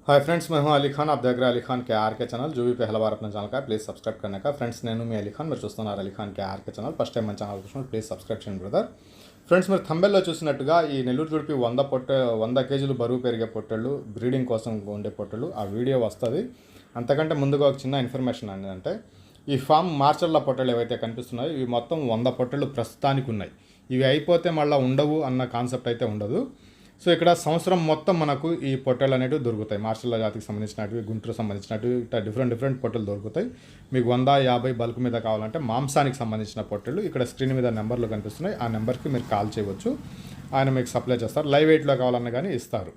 Hi friends, मैं हूं अली खान। आप देख रहे हैं अली खान के आर के चैनल। जो भी पहला बार अपना चैनल का है प्लीज़ सब्सक्राइब करने का। ఫ్రెండ్స్ నేను మీ అలీ ఖాన్, మీరు చూస్తున్నారు Ali Khan K R K channel. First time మన ఛానల్ చూసినప్పుడు ప్లీజ్ సబ్స్క్రైబ్ చేయండి బ్రదర్. ఫ్రెండ్స్, మీరు థంబెల్లో చూసినట్టుగా ఈ నెల్లూరు జుడిపి 100 కేజీలు బరువు పెరిగే పొట్టళ్ళు, బ్రీడింగ్ కోసం ఉండే పొట్టళ్ళు ఆ వీడియో వస్తుంది. అంతకంటే ముందుగా ఒక చిన్న ఇన్ఫర్మేషన్ ఏంటంటే, ఈ ఫామ్ మార్చర్ల పొట్టళ్ళు ఏవైతే కనిపిస్తున్నాయో ఇవి మొత్తం 100 పొట్టళ్ళు ప్రస్తుతానికి ఉన్నాయి. ఇవి అయిపోతే మళ్ళీ ఉండవు అన్న కాన్సెప్ట్ అయితే ఉండదు. సో ఇక్కడ సంవత్సరం మొత్తం మనకు ఈ పొట్టలు అనేవి దొరుకుతాయి. మార్షల్ జాతికి సంబంధించినవి, గుంటూరు సంబంధించినవి, ఇట్లా డిఫరెంట్ పొట్టలు దొరుకుతాయి. మీకు 150 బల్క్ మీద కావాలంటే మాంసానికి సంబంధించిన పొట్టలు ఇక్కడ స్క్రీన్ మీద నెంబర్లు కనిపిస్తున్నాయి. ఆ నెంబర్కి మీరు కాల్ చేయవచ్చు. ఆయన మీకు సప్లై చేస్తారు. లైవ్ వెయిట్లో కావాలన్నా కానీ ఇస్తారు.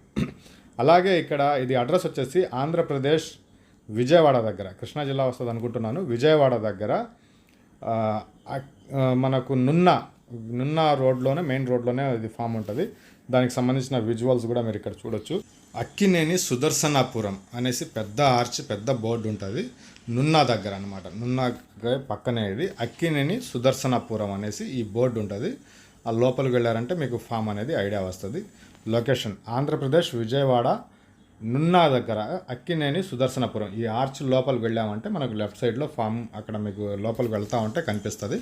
అలాగే ఇక్కడ ఇది అడ్రస్ వచ్చేసి ఆంధ్రప్రదేశ్ విజయవాడ దగ్గర, కృష్ణా జిల్లా వస్తుంది అనుకుంటున్నాను. విజయవాడ దగ్గర మనకు నున్న రోడ్లోనే, మెయిన్ రోడ్లోనే ఇది ఫామ్ ఉంటుంది. దానికి సంబంధించిన విజువల్స్ కూడా మీరు ఇక్కడ చూడొచ్చు. అక్కినేని సుదర్శనాపురం అనేసి పెద్ద ఆర్చ్, పెద్ద బోర్డు ఉంటుంది నున్నా దగ్గర అనమాట. నున్నా పక్కనే ఇది అక్కినేని సుదర్శనాపురం అనేసి ఈ బోర్డు ఉంటుంది. ఆ లోపలికి వెళ్ళారంటే మీకు ఫామ్ అనేది ఐడియా వస్తుంది. లొకేషన్ ఆంధ్రప్రదేశ్ విజయవాడ నున్నా దగ్గర అక్కినేని సుదర్శనపురం. ఈ ఆర్చ్ లోపలికి వెళ్ళామంటే మనకు లెఫ్ట్ సైడ్లో ఫామ్, అక్కడ మీకు లోపలికి వెళ్తా ఉంటే కనిపిస్తుంది.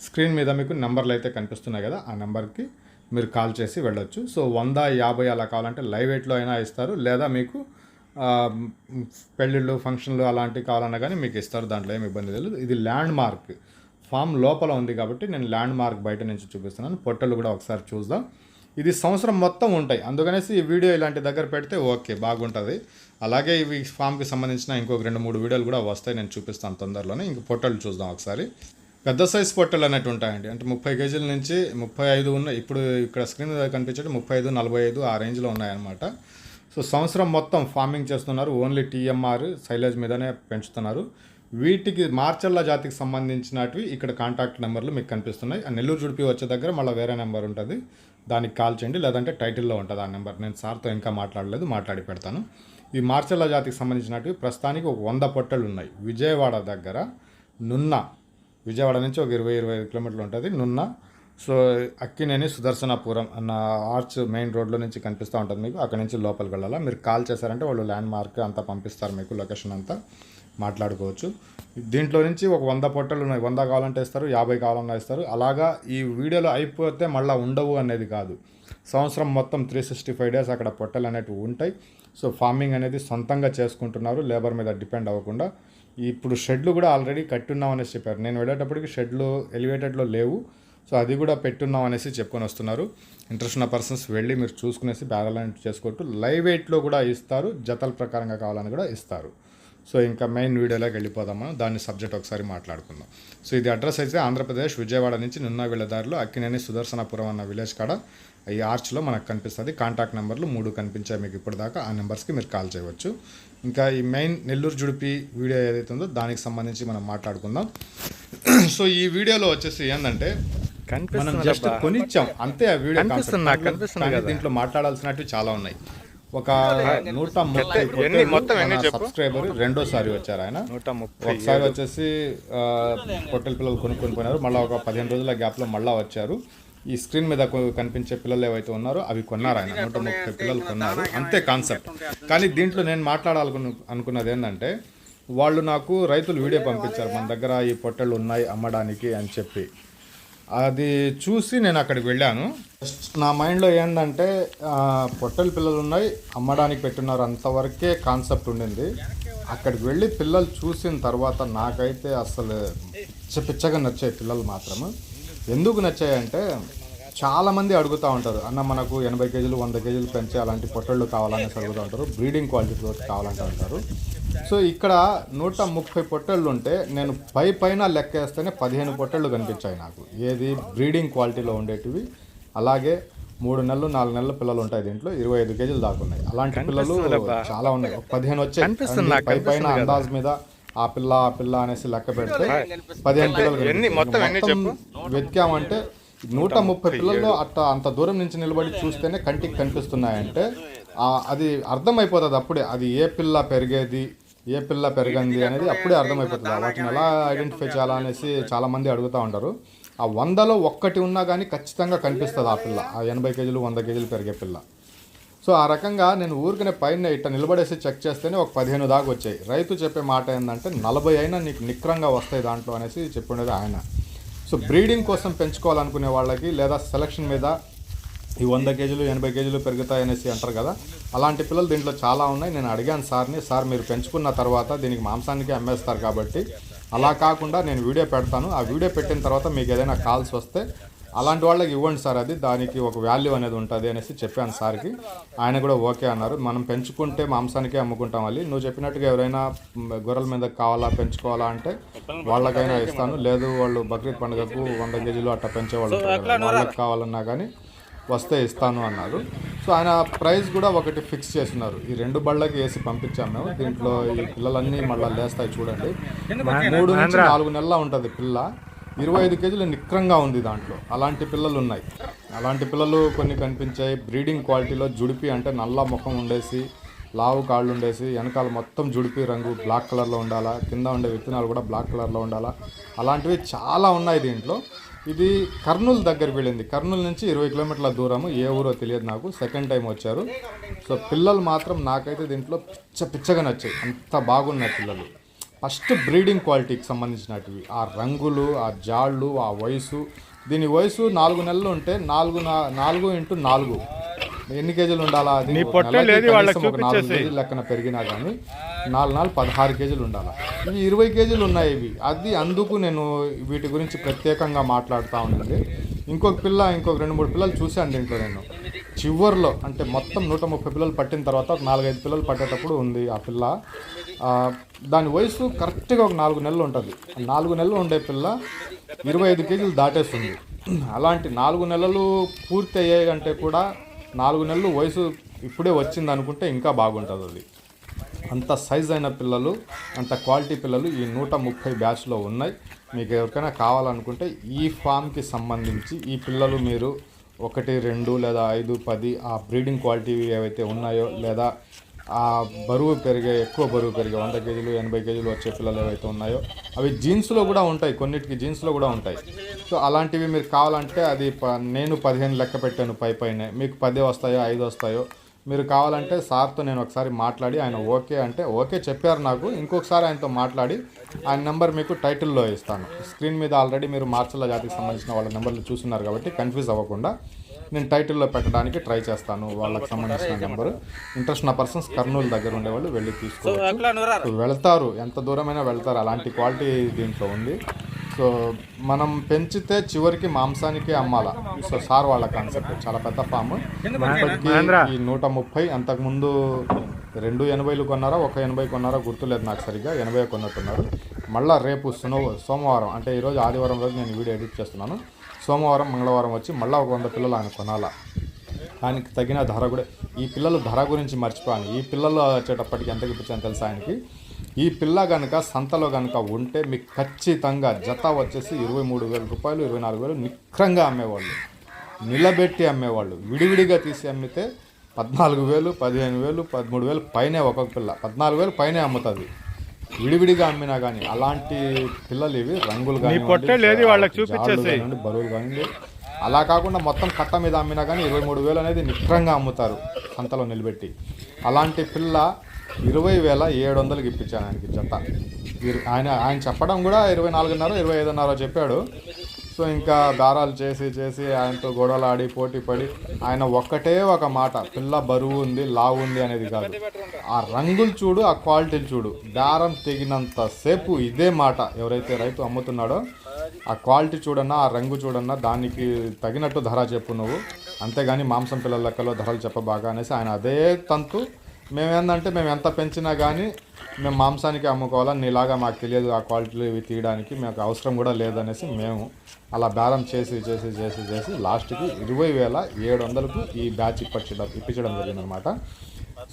స్క్రీన్ మీద మీకు నెంబర్లు అయితే కనిపిస్తున్నాయి కదా, ఆ నెంబర్కి మీరు కాల్ చేసి వెళ్ళొచ్చు. సో 150 అలా కావాలంటే లైవ్ వెయిట్లో అయినా ఇస్తారు, లేదా మీకు పెళ్ళిళ్ళు, ఫంక్షన్లు అలాంటివి కావాలన్నా కానీ మీకు ఇస్తారు. దాంట్లో ఏమి ఇబ్బంది లేదు. ఇది ల్యాండ్ మార్క్ ఫామ్ లోపల ఉంది కాబట్టి నేను ల్యాండ్ మార్క్ బయట నుంచి చూపిస్తున్నాను. పొట్టలు కూడా ఒకసారి చూద్దాం. ఇది సంవత్సరం మొత్తం ఉంటాయి, అందుకనేసి ఈ వీడియో ఇలాంటి దగ్గర పెడితే ఓకే బాగుంటుంది. అలాగే ఇవి ఫామ్కి సంబంధించిన ఇంకొక 2-3 వీడియోలు కూడా వస్తాయి, నేను చూపిస్తాను తొందరలోనే. ఇంక పొట్టలు చూద్దాం ఒకసారి. పెద్ద సైజ్ పొట్టలు అనేవి ఉంటాయండి. అంటే 30 కేజీల నుంచి 35 ఉన్నాయి. ఇప్పుడు ఇక్కడ స్క్రీన్ మీద కనిపించేది 35, 45 ఆ రేంజ్లో ఉన్నాయన్నమాట. సో సంవత్సరం మొత్తం ఫార్మింగ్ చేస్తున్నారు. ఓన్లీ టీఎంఆర్ సైలేజ్ మీదనే పెంచుతున్నారు. వీటికి మార్చర్ల జాతికి సంబంధించినవి ఇక్కడ కాంటాక్ట్ నెంబర్లు మీకు కనిపిస్తున్నాయి. ఆ నెల్లూరు జుడిపి వచ్చే దగ్గర మళ్ళీ వేరే నెంబర్ ఉంటుంది, దానికి కాల్ చేయండి, లేదంటే టైటిల్లో ఉంటుంది ఆ నెంబర్. నేను సార్తో ఇంకా మాట్లాడలేదు, మాట్లాడి పెడతాను. ఈ మార్చర్ల జాతికి సంబంధించినవి ప్రస్తుతానికి ఒక 100 పొట్టలు ఉన్నాయి. విజయవాడ దగ్గర నున్నా, విజయవాడ నుంచి ఒక 20-25 కిలోమీటర్లు ఉంటుంది నున్నా. సో అక్కినేని సుదర్శనాపురం అన్న ఆర్చ్ మెయిన్ రోడ్లో నుంచి కనిపిస్తూ ఉంటుంది మీకు. అక్కడ నుంచి లోపలికి వెళ్ళాలా. మీరు కాల్ చేశారంటే వాళ్ళు ల్యాండ్ మార్క్ అంతా పంపిస్తారు మీకు, లొకేషన్ అంతా మాట్లాడుకోవచ్చు. దీంట్లో నుంచి ఒక 100 పొట్టలు ఉన్నాయి. 100 కావాలంటే ఇస్తారు, 50 కావాలన్నా ఇస్తారు. అలాగా ఈ వీడియోలో అయిపోతే మళ్ళీ ఉండవు అనేది కాదు. సంవత్సరం మొత్తం 365 డేస్ అక్కడ పొట్టలు అనేటివి ఉంటాయి. సో ఫార్మింగ్ అనేది సొంతంగా చేసుకుంటున్నారు, లేబర్ మీద డిపెండ్ అవ్వకుండా. ఇప్పుడు షెడ్లు కూడా ఆల్రెడీ కట్టున్నాం అనేసి చెప్పారు. నేను వెళ్ళేటప్పటికి షెడ్లు ఎలివేటెడ్లో లేవు, సో అది కూడా పెట్టున్నాం అనేసి చెప్పుకొని వస్తున్నారు. ఇంట్రెస్ట్ ఉన్న పర్సన్స్ వెళ్ళి మీరు చూసుకునేసి బ్యాలెన్స్ చేసుకోవచ్చు. లైవ్ వెయిట్లో కూడా ఇస్తారు, జతల ప్రకారంగా కావాలని కూడా ఇస్తారు. సో ఇంకా మెయిన్ వీడియోలోకి వెళ్ళిపోదాము. దాని సబ్జెక్ట్ ఒకసారి మాట్లాడుకుందాం. సో ఇది అడ్రస్ అయితే ఆంధ్రప్రదేశ్ విజయవాడ నుంచి నున్నా వెళ్ళేదారిలో అక్కినేని సుదర్శనపురం అన్న విలేజ్ కాడ ఈ ఆర్చ్లో మనకు కనిపిస్తుంది. కాంటాక్ట్ నెంబర్లు 3 కనిపించాయి మీకు ఇప్పటిదాకా. ఆ నెంబర్స్కి మీరు కాల్ చేయవచ్చు. ఇంకా ఈ మెయిన్ నెల్లూరు జుడిపి వీడియో ఏదైతే ఉందో దానికి సంబంధించి మనం మాట్లాడుకుందాం. సో ఈ వీడియోలో వచ్చేసి ఏంటంటే మనం జస్ట్ కొనిచ్చాం అంతే. ఆ వీడియో కనిపిస్తుంది. దీంట్లో మాట్లాడాల్సినవి చాలా ఉన్నాయి. ఒక 130 సబ్స్క్రైబర్ రెండోసారి వచ్చారు. ఆయన ఒకసారి వచ్చేసి పొట్టెల పిల్లలు కొనుక్కొని పోయినారు. మళ్ళీ ఒక 15 రోజుల గ్యాప్లో మళ్ళీ వచ్చారు. ఈ స్క్రీన్ మీద కనిపించే పిల్లలు ఏవైతే ఉన్నారో అవి కొన్నారు. ఆయన 130 పిల్లలు కొన్నారు, అంతే కాన్సెప్ట్. కానీ దీంట్లో నేను అనుకున్నది ఏంటంటే, వాళ్ళు నాకు రైతులు వీడియో పంపించారు, మన దగ్గర ఈ పొట్టెళ్ళు ఉన్నాయి అమ్మడానికి అని చెప్పి. అది చూసి నేను అక్కడికి వెళ్ళాను. నా మైండ్లో ఏంటంటే పొట్టెల పిల్లలు ఉన్నాయి అమ్మడానికి పెట్టున్నారు అంతవరకే కాన్సెప్ట్ ఉండింది. అక్కడికి వెళ్ళి పిల్లలు చూసిన తర్వాత నాకైతే అసలు పిచ్చగా నచ్చాయి పిల్లలు మాత్రము. ఎందుకు నచ్చాయంటే, చాలామంది అడుగుతూ ఉంటారు, అన్న మనకు 80 కేజీలు 100 కేజీలు పెంచే అలాంటి పొట్టళ్ళు కావాలనేసి అడుగుతూ ఉంటారు, బ్రీడింగ్ క్వాలిటీతో కావాలంటూ ఉంటారు. సో ఇక్కడ 130 పొట్టళ్ళు ఉంటే నేను పైన లెక్కేస్తేనే 15 పొట్టళ్ళు కనిపించాయి నాకు. ఏది బ్రీడింగ్ క్వాలిటీలో ఉండేటివి. అలాగే 3 నెలలు 4 నెలల పిల్లలు ఉంటాయి దీంట్లో, 25 కేజీలు దాకా ఉన్నాయి. అలాంటి పిల్లలు చాలా ఉన్నాయి. 15 వచ్చాయి పైన అందాజ్ మీద. ఆ పిల్ల అనేసి లెక్క పెడితే 15 పిల్లలు మొత్తం వెతికామంటే 130 పిల్లల్లో అంత దూరం నుంచి నిలబడి చూస్తేనే కంటికి కనిపిస్తున్నాయంటే అది అర్థమైపోతుంది అప్పుడే. అది ఏ పిల్ల పెరిగేది, ఏ పిల్ల పెరగంది అనేది అప్పుడే అర్థమైపోతుంది. వాటిని ఎలా ఐడెంటిఫై చేయాలనేసి చాలామంది అడుగుతూ ఉంటారు. ఆ 100లో ఒక్కటి ఉన్నా కానీ ఖచ్చితంగా కనిపిస్తుంది ఆ పిల్ల, ఆ 80 కేజీలు 100 కేజీలు పెరిగే పిల్ల. సో ఆ రకంగా నేను ఊరికనే పైన ఇట్లా నిలబడేసి చెక్ చేస్తేనే ఒక 15 దాకా వచ్చాయి. రైతు చెప్పే మాట ఏంటంటే 40 అయినా నీకు నిక్రంగా వస్తాయి దాంట్లో అనేసి చెప్పుండేది ఆయన. సో బ్రీడింగ్ కోసం పెంచుకోవాలనుకునే వాళ్ళకి లేదా సెలక్షన్ మీద ఈ 100 కేజీలు 80 కేజీలు పెరుగుతాయనేసి అంటారు కదా, అలాంటి పిల్లలు దీంట్లో చాలా ఉన్నాయి. నేను అడిగాను సార్ని, సార్ మీరు పెంచుకున్న తర్వాత దీనికి మాంసానికి అమ్మేస్తారు కాబట్టి అలా కాకుండా నేను వీడియో పెడతాను, ఆ వీడియో పెట్టిన తర్వాత మీకు ఏదైనా కాల్స్ వస్తే అలాంటి వాళ్ళకి ఇవ్వండి సార్, అది దానికి ఒక వాల్యూ అనేది ఉంటుంది అనేసి చెప్పాను సార్కి. ఆయన కూడా ఓకే అన్నారు. మనం పెంచుకుంటే మాంసానికే అమ్ముకుంటాం. అది నువ్వు చెప్పినట్టుగా ఎవరైనా గొర్రెల మీద కావాలా పెంచుకోవాలా అంటే వాళ్ళకైనా ఇస్తాను, లేదు వాళ్ళు బక్రీద్ పండుగకు 100 కేజీలు అట్లా పెంచేవాళ్ళు వాళ్ళకి కావాలన్నా కానీ వస్తే ఇస్తాను అన్నారు. సో ఆయన ప్రైస్ కూడా ఒకటి ఫిక్స్ చేస్తున్నారు. ఈ 2 బళ్ళకి వేసి పంపించాము మేము. దీంట్లో ఈ పిల్లలన్నీ మళ్ళీ లేస్తాయి చూడండి. 3 నుంచి 4 నెలల ఉంటుంది పిల్ల. 25 కేజీలు నిక్రంగా ఉంది దాంట్లో. అలాంటి పిల్లలు ఉన్నాయి. అలాంటి పిల్లలు కొన్ని కనిపించాయి. బ్రీడింగ్ క్వాలిటీలో జుడిపి అంటే నల్ల ముఖం ఉండేసి లావు కాళ్ళు ఉండేసి వెనకాల మొత్తం జుడిపి రంగు బ్లాక్ కలర్లో ఉండాలా, కింద ఉండే విత్తనాలు కూడా బ్లాక్ కలర్లో ఉండాలా, అలాంటివి చాలా ఉన్నాయి దీంట్లో. ఇది కర్నూలు దగ్గరికి వెళ్ళింది. కర్నూలు నుంచి 20 కిలోమీటర్ల దూరము, ఏ ఊరో తెలియదు నాకు. సెకండ్ టైం వచ్చారు. సో పిల్లలు మాత్రం నాకైతే దీంట్లో పిచ్చగా నచ్చాయి. అంత బాగున్నాయి పిల్లలు. ఫస్ట్ బ్రీడింగ్ క్వాలిటీకి సంబంధించినటివి, ఆ రంగులు, ఆ జాళ్ళు, ఆ వయసు. దీని వయసు 4 నెలలు ఉంటే 4 ఇంటూ 4 ఎన్ని కేజీలు ఉండాలా? అది 4 కేజీలు లెక్కన పెరిగినా కానీ 4 16 కేజీలు ఉండాలా. ఇవి 20 కేజీలు ఉన్నాయి ఇవి. అది అందుకు నేను వీటి గురించి ప్రత్యేకంగా మాట్లాడుతూ ఉంటుంది. ఇంకొక 2-3 పిల్లలు చూశాను దీంట్లో నేను. చివర్లో అంటే మొత్తం 130 పిల్లలు పట్టిన తర్వాత ఒక 4-5 పిల్లలు పట్టేటప్పుడు ఉంది ఆ పిల్ల. దాని వయసు కరెక్ట్గా ఒక 4 నెలలు ఉంటుంది. 4 నెలలు ఉండే పిల్ల 25 కేజీలు దాటేస్తుంది. అలాంటి 4 నెలలు పూర్తి అయ్యాయి అంటే కూడా 4 నెలలు వయసు ఇప్పుడే వచ్చింది అనుకుంటే ఇంకా బాగుంటుంది. అది అంత సైజ్ అయిన పిల్లలు, అంత క్వాలిటీ పిల్లలు ఈ 130 బ్యాచ్లో ఉన్నాయి. మీకు ఎవరికైనా కావాలనుకుంటే ఈ ఫామ్కి సంబంధించి ఈ పిల్లలు మీరు 1, 2 లేదా 5, 10 ఆ బ్రీడింగ్ క్వాలిటీ ఏవైతే ఉన్నాయో లేదా ఆ ఎక్కువ బరువు పెరిగే 100 కేజీలు 80 కేజీలు వచ్చే పిల్లలు ఏవైతే ఉన్నాయో అవి జీన్స్లో కూడా ఉంటాయి. కొన్నిటికి జీన్స్లో కూడా ఉంటాయి. సో అలాంటివి మీరు కావాలంటే అది నేను 15 లెక్క పెట్టాను పైనే, మీకు 10 వస్తాయో 5 వస్తాయో. మీరు కావాలంటే సార్తో నేను ఒకసారి మాట్లాడి ఆయన ఓకే అంటే ఓకే చెప్పారు నాకు. ఇంకొకసారి ఆయనతో మాట్లాడి ఆయన నెంబర్ మీకు టైటిల్లో ఇస్తాను. స్క్రీన్ మీద ఆల్రెడీ మీరు మార్చల జాతికి సంబంధించిన వాళ్ళ నెంబర్లు చూస్తున్నారు కాబట్టి కన్ఫ్యూజ్ అవ్వకుండా నేను టైటిల్లో పెట్టడానికి ట్రై చేస్తాను. వాళ్ళకి సంబంధించిన నెంబరు. ఇంట్రెస్ట్ ఉన్న పర్సన్స్ కర్నూలు దగ్గర ఉండేవాళ్ళు వెళ్ళి తీసుకోవచ్చు. వెళ్తారు, ఎంత దూరమైనా వెళ్తారు. అలాంటి క్వాలిటీ దీంట్లో ఉంది. సో మనం పెంచితే చివరికి మాంసానికి అమ్మాల. సో సార్ వాళ్ళ కాన్సెప్ట్ చాలా పెద్ద ఫామ్. ఇప్పటికీ ఈ 130 అంతకుముందు 2 80లు కొన్నారా 1 80 కొన్నారా గుర్తులేదు నాకు సరిగ్గా. 80 కొన్నట్టున్నారు. మళ్ళీ రేపు సోమవారం అంటే ఈరోజు ఆదివారం రోజు నేను వీడియో ఎడిట్ చేస్తున్నాను. సోమవారం మంగళవారం వచ్చి మళ్ళీ 100 పిల్లలు ఆయన కొనాలా. ఆయనకి తగిన ధర కూడా. ఈ పిల్లలు ధర గురించి మర్చిపోయాను. ఈ పిల్లలు వచ్చేటప్పటికి ఎంతకి ఇప్పించాను తెలుసా ఆయనకి? ఈ పిల్ల కనుక సంతలో కనుక ఉంటే మీకు ఖచ్చితంగా జత వచ్చేసి 23,000 రూపాయలు 24,000 నిక్రంగా అమ్మేవాళ్ళు, నిలబెట్టి అమ్మేవాళ్ళు. విడివిడిగా తీసి అమ్మితే 14,000 15,000 13,000 పైనే ఒక్కొక్క పిల్ల 14,000 పైనే అమ్ముతుంది విడివిడిగా అమ్మినా కానీ. అలాంటి పిల్లలు ఇవి. రంగులు కానీ బరువులు కానీ అలా కాకుండా మొత్తం కట్ట మీద అమ్మినా కానీ 23,000 అనేది నిక్రంగా అమ్ముతారు సంతలో నిలబెట్టి. అలాంటి పిల్ల 20,700కి ఇప్పించాను ఆయనకి జత. ఆయన చెప్పడం కూడా 24,500 25,500 చెప్పాడు. సో ఇంకా దారాలు చేసి ఆయనతో గొడవలు ఆడి పోటీ పడి ఆయన ఒక్కటే ఒక మాట, పిల్ల బరువు ఉంది లావు ఉంది అనేది కాదు, ఆ రంగులు చూడు, ఆ క్వాలిటీలు చూడు. దారం తెగినంతసేపు ఇదే మాట. ఎవరైతే రైతు అమ్ముతున్నాడో ఆ క్వాలిటీ చూడన్నా, ఆ రంగు చూడన్నా, దానికి తగినట్టు ధర చెప్పు నువ్వు, అంతేగాని మాంసం పిల్లల లెక్కలో ధరలు చెప్పబాగా అనేసి ఆయన అదే తంతు. మేమేందంటే మేము ఎంత పెంచినా కానీ మేము మాంసానికి అమ్ముకోవాలని నీలాగా మాకు తెలియదు ఆ క్వాలిటీలు ఇవి తీయడానికి, మాకు అవసరం కూడా లేదనేసి మేము అలా బేరం చేసి లాస్ట్కి 20,700కు ఈ బ్యాచ్ ఇప్పించడం జరిగిందనమాట.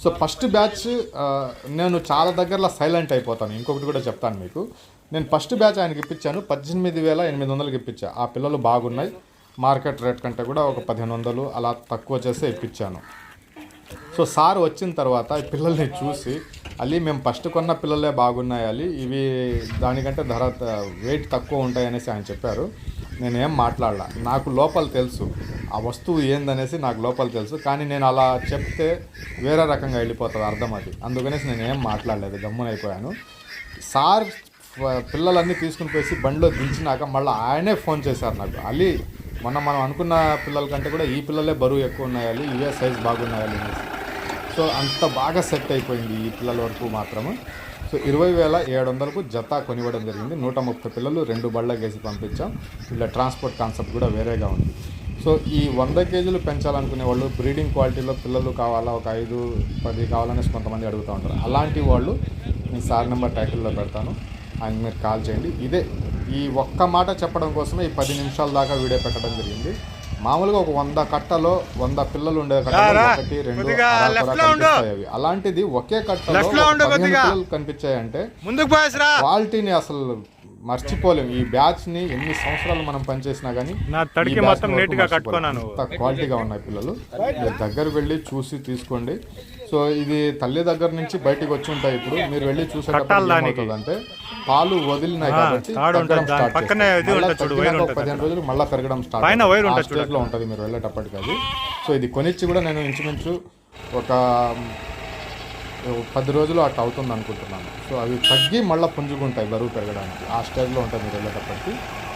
సో ఫస్ట్ బ్యాచ్ నేను చాలా దగ్గరలో సైలెంట్ అయిపోతాను. ఇంకొకటి కూడా చెప్తాను మీకు. నేను ఫస్ట్ బ్యాచ్ ఆయనకి ఇప్పించాను 18,800కి ఇప్పించా. ఆ పిల్లలు బాగున్నాయి. మార్కెట్ రేట్ కంటే కూడా ఒక 1,500 అలా తక్కువ చేస్తే ఇప్పించాను. సో సార్ వచ్చిన తర్వాత ఈ పిల్లల్ని చూసి అలీ మేము ఫస్ట్ కొన్న పిల్లలే బాగున్నాయి అలీ, ఇవి దానికంటే ధర వెయిట్ తక్కువ ఉంటాయి అనేసి ఆయన చెప్పారు. నేనేం మాట్లాడలా. నాకు లోపల తెలుసు ఆ వస్తువు ఏందనేసి, నాకు లోపల తెలుసు. కానీ నేను అలా చెప్తే వేరే రకంగా వెళ్ళిపోతుంది అర్థం అది. అందుకనేసి నేను ఏం మాట్లాడలేదు, గమ్మునైపోయాను. సార్ పిల్లలన్నీ తీసుకుని పోయి బండిలో దించినాక మళ్ళీ ఆయనే ఫోన్ చేశారు నాకు. అలీ, మనం అనుకున్న పిల్లల కంటే కూడా ఈ పిల్లలే బరువు ఎక్కువ ఉన్నాయాలి, ఇవే సైజ్ బాగున్నాయాలి అనేసి. సో అంత బాగా సెట్ అయిపోయింది ఈ పిల్లల వరకు మాత్రము. సో 20,700కు జత కొనివ్వడం జరిగింది. 130 పిల్లలు 2 బళ్ళకి వేసి పంపించాం. ఇలా ట్రాన్స్పోర్ట్ కాన్సెప్ట్ కూడా వేరేగా ఉంది. సో ఈ 100 కేజీలు పెంచాలనుకునే వాళ్ళు, బ్రీడింగ్ క్వాలిటీలో పిల్లలు కావాలా, ఒక 5-10 కావాలనేసి కొంతమంది అడుగుతూ ఉంటారు. అలాంటి వాళ్ళు నేను సార్ నెంబర్ టైటిల్లో పెడతాను, ఆయన మీరు కాల్ చేయండి. ఇదే ఈ ఒక్క మాట చెప్పడం కోసమే ఈ 10 నిమిషాల దాకా వీడియో పెట్టడం జరిగింది. మామూలుగా ఒక 100 కట్టలో 100 పిల్లలు ఉండే కట్టలో 1, 2 కనిపిస్తాయి. అలాంటిది ఒకే కట్టలో 15 పిల్లలు కనిపించాయంటే క్వాలిటీని అసలు మర్చిపోలేము. ఈ బ్యాచ్ ని ఎన్ని సంవత్సరాలు మనం పనిచేసినా కానీ క్వాలిటీగా ఉన్నాయి పిల్లలు. మీరు దగ్గర వెళ్ళి చూసి తీసుకోండి. సో ఇది తల్లి దగ్గర నుంచి బయటికి వచ్చి ఉంటాయి. ఇప్పుడు మీరు వెళ్ళి చూసేటప్పుడు ఏమవుతుందంటే పాలు వదిలినాయి కాబట్టి 15 రోజులు మళ్ళీ పెరగడం స్టార్ట్ లో ఉంటుంది మీరు వెళ్ళేటప్పటికి అది. సో ఇది కొనిచ్చి కూడా నేను ఇంచుమించు ఒక 10 రోజులు అట్లా అవుతుంది అనుకుంటున్నాను. సో అవి తగ్గి మళ్ళీ పుంజుకుంటాయి బరువు పెరగడానికి. ఆ స్టేజ్లో ఉంటుంది మీరు వెళ్ళేటప్పటికి.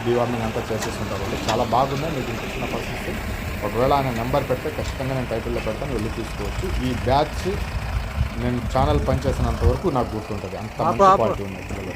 డీవార్మింగ్ అంతా చేసేసి ఉంటారు వాళ్ళు. చాలా బాగుంది. మీకు ఇంట్రెస్ట్ పరిస్థితి ఒకవేళ ఆయన నెంబర్ పెడితే ఖచ్చితంగా నేను టైటిల్లో పెడతాను, వెళ్ళి తీసుకోవచ్చు. ఈ బ్యాచ్ నేను ఛానల్ పనిచేసినంత వరకు నాకు గుర్తుంటుంది. అంత మంచి క్వాలిటీ ఉన్నాయి పిల్లలు.